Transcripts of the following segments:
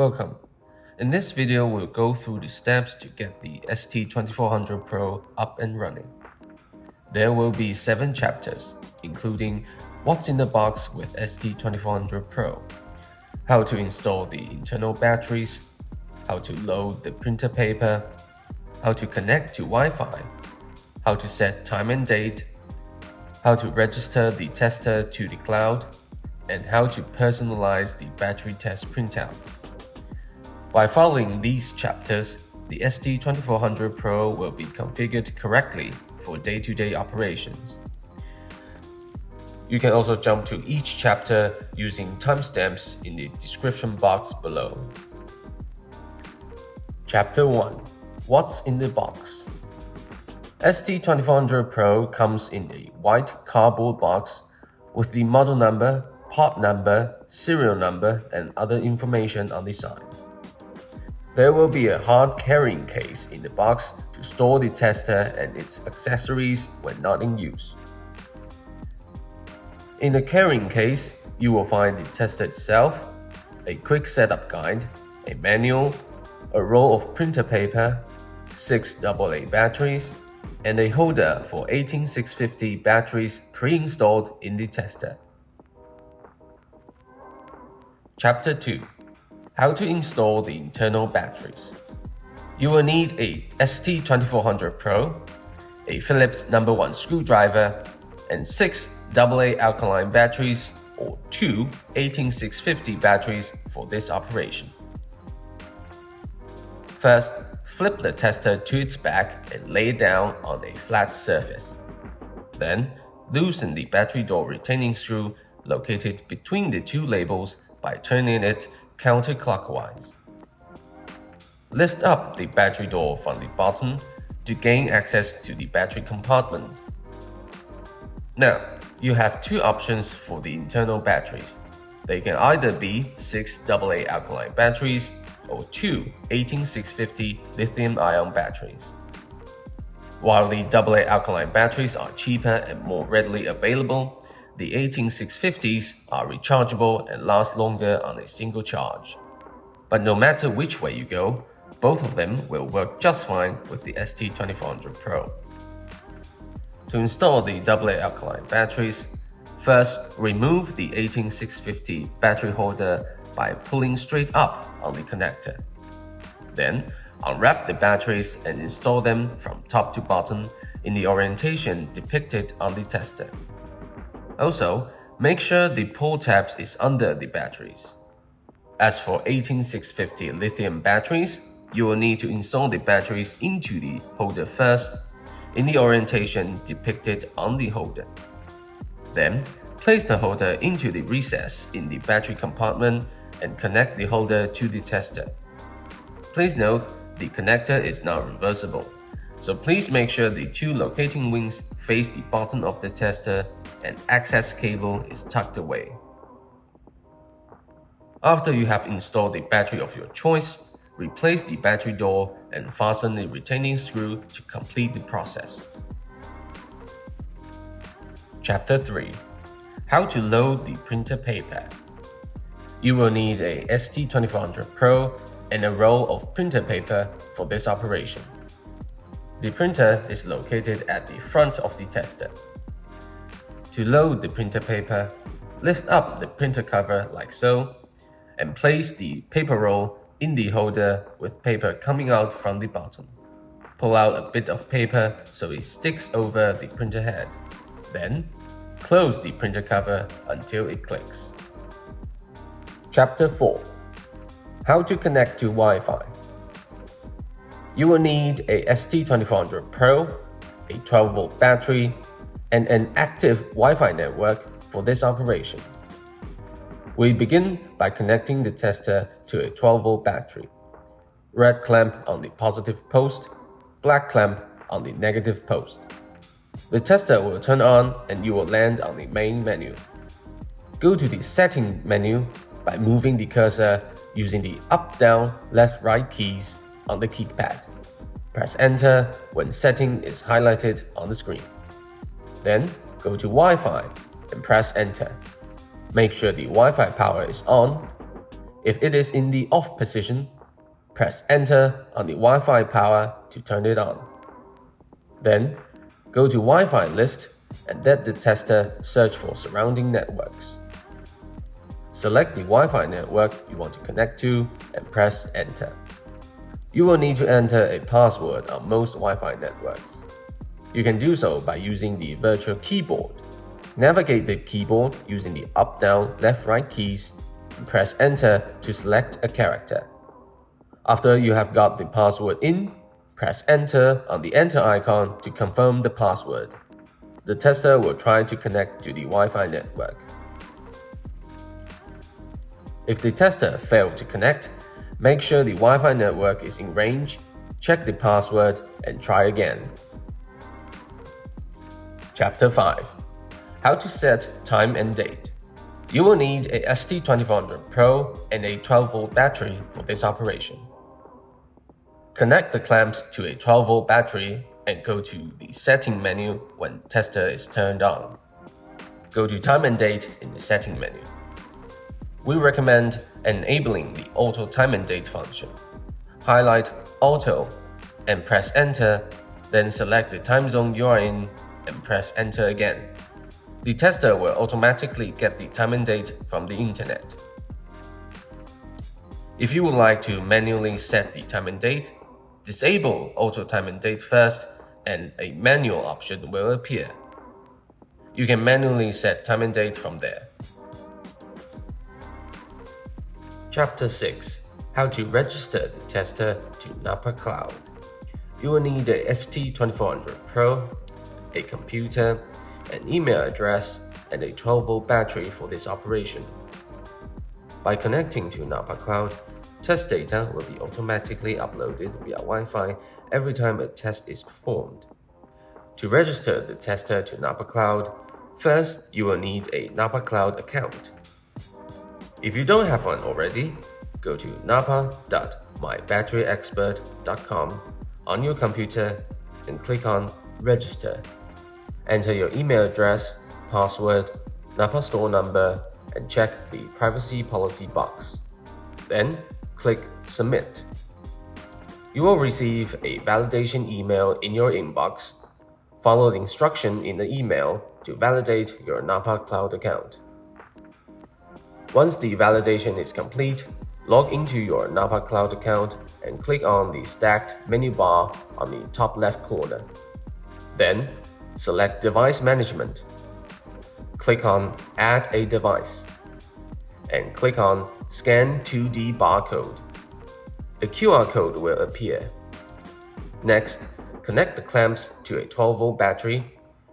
Welcome. In this video, we'll go through the steps to get the ST2400PRO up and running. There will be 7 chapters, including what's in the box with ST2400PRO, how to install the internal batteries, how to load the printer paper, how to connect to Wi-Fi, how to set time and date, how to register the tester to the cloud, and how to personalize the battery test printout. By following these chapters, the ST2400PRO will be configured correctly for day-to-day operations. You can also jump to each chapter using timestamps in the description box below. Chapter 1. What's in the box? ST2400PRO comes in a white cardboard box with the model number, part number, serial number, and other information on the side. There will be a hard carrying case in the box to store the tester and its accessories when not in use. In the carrying case, you will find the tester itself, a quick setup guide, a manual, a roll of printer paper, 6 AA batteries, and a holder for 18650 batteries pre-installed in the tester. Chapter 2. How to install the internal batteries. You will need a ST2400PRO, a Phillips No. 1 screwdriver, and 6 AA alkaline batteries or 2 18650 batteries for this operation. First, flip the tester to its back and lay it down on a flat surface. Then, loosen the battery door retaining screw located between the 2 labels by turning it counterclockwise. Lift up the battery door from the bottom to gain access to the battery compartment. Now, you have 2 options for the internal batteries. They can either be 6 AA alkaline batteries or 2 18650 lithium-ion batteries. While the AA alkaline batteries are cheaper and more readily available, the 18650s are rechargeable and last longer on a single charge. But no matter which way you go, both of them will work just fine with the ST2400PRO. To install the AA alkaline batteries, first remove the 18650 battery holder by pulling straight up on the connector. Then, unwrap the batteries and install them from top to bottom in the orientation depicted on the tester. Also, make sure the pull tabs is under the batteries. As for 18650 lithium batteries, you will need to install the batteries into the holder first, in the orientation depicted on the holder. Then, place the holder into the recess in the battery compartment and connect the holder to the tester. Please note, the connector is not reversible, so please make sure the 2 locating wings face the bottom of the tester and access cable is tucked away. After you have installed the battery of your choice, replace the battery door and fasten the retaining screw to complete the process. Chapter 3. How to load the printer paper. You will need a ST2400PRO and a roll of printer paper for this operation. The printer is located at the front of the tester. To load the printer paper, lift up the printer cover like so, and place the paper roll in the holder with paper coming out from the bottom. Pull out a bit of paper so it sticks over the printer head. Then, close the printer cover until it clicks. Chapter 4. How to connect to Wi-Fi. You will need a ST2400PRO, a 12-volt battery, and an active Wi-Fi network for this operation. We begin by connecting the tester to a 12-volt battery. Red clamp on the positive post, black clamp on the negative post. The tester will turn on and you will land on the main menu. Go to the setting menu by moving the cursor using the up, down, left, right keys on the keypad. Press enter when setting is highlighted on the screen. Then go to Wi-Fi and press enter. Make sure the Wi-Fi power is on. If it is in the off position, press Enter on the Wi-Fi power to turn it on. Then, go to Wi-Fi list and let the tester search for surrounding networks. Select the Wi-Fi network you want to connect to and press Enter. You will need to enter a password on most Wi-Fi networks. You can do so by using the virtual keyboard. Navigate the keyboard using the up, down, left, right keys and press Enter to select a character. After you have got the password in, press Enter on the Enter icon to confirm the password. The tester will try to connect to the Wi-Fi network. If the tester failed to connect, make sure the Wi-Fi network is in range, check the password, and try again. Chapter 5. How to set time and date. You will need a ST2400PRO and a 12-volt battery for this operation. Connect the clamps to a 12-volt battery and go to the setting menu when tester is turned on. Go to time and date in the setting menu. We recommend enabling the auto time and date function. Highlight Auto and press Enter, then select the time zone you are in and press Enter again. The tester will automatically get the time and date from the internet. If you would like to manually set the time and date, disable Auto Time and Date first and a manual option will appear. You can manually set time and date from there. Chapter 6. How to register the tester to NAPA Cloud. You will need a ST2400PRO, a computer, an email address, and a 12-volt battery for this operation. By connecting to NAPA Cloud, test data will be automatically uploaded via Wi-Fi every time a test is performed. To register the tester to NAPA Cloud, first you will need a NAPA Cloud account. If you don't have one already, go to napa.mybatteryexpert.com on your computer and click on Register. Enter your email address, password, NAPA store number, and check the privacy policy box. Then, click Submit. You will receive a validation email in your inbox. Follow the instruction in the email to validate your NAPA Cloud account. Once the validation is complete, log into your NAPA Cloud account and click on the stacked menu bar on the top left corner. Then, select Device Management. Click on Add a Device and click on Scan 2D Barcode. A QR code will appear. Next, connect the clamps to a 12-volt battery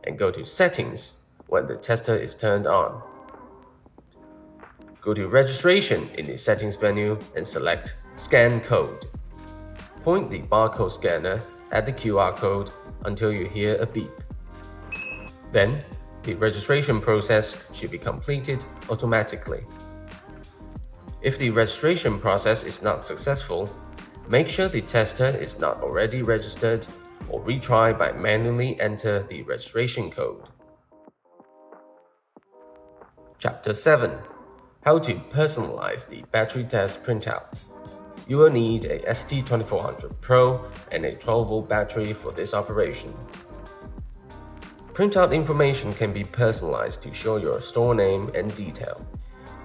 and go to Settings when the tester is turned on. Go to Registration in the Settings menu and select Scan Code. Point the barcode scanner at the QR code until you hear a beep. Then, the registration process should be completed automatically. If the registration process is not successful, make sure the tester is not already registered or retry by manually enter the registration code. Chapter 7. How to personalize the battery test printout. You will need a ST2400PRO and a 12-volt battery for this operation. Printout information can be personalized to show your store name and detail.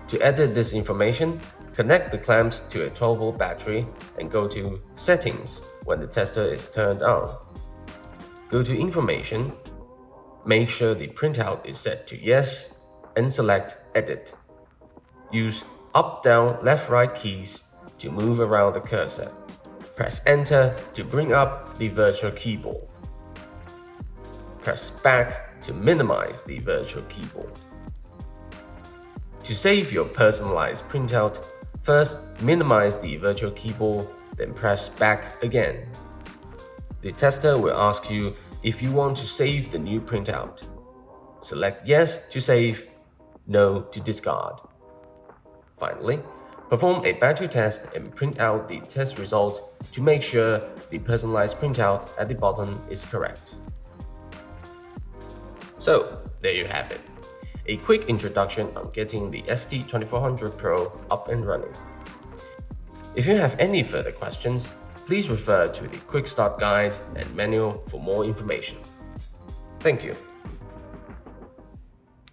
To edit this information, connect the clamps to a 12-volt battery and go to Settings when the tester is turned on. Go to Information, make sure the printout is set to Yes, and select Edit. Use up, down, left, right keys to move around the cursor. Press Enter to bring up the virtual keyboard. Press back to minimize the virtual keyboard. To save your personalized printout, first minimize the virtual keyboard, then press back again. The tester will ask you if you want to save the new printout. Select Yes to save, No to discard. Finally, perform a battery test and print out the test result to make sure the personalized printout at the bottom is correct. So, there you have it. A quick introduction on getting the ST2400PRO up and running. If you have any further questions, please refer to the Quick Start Guide and manual for more information. Thank you.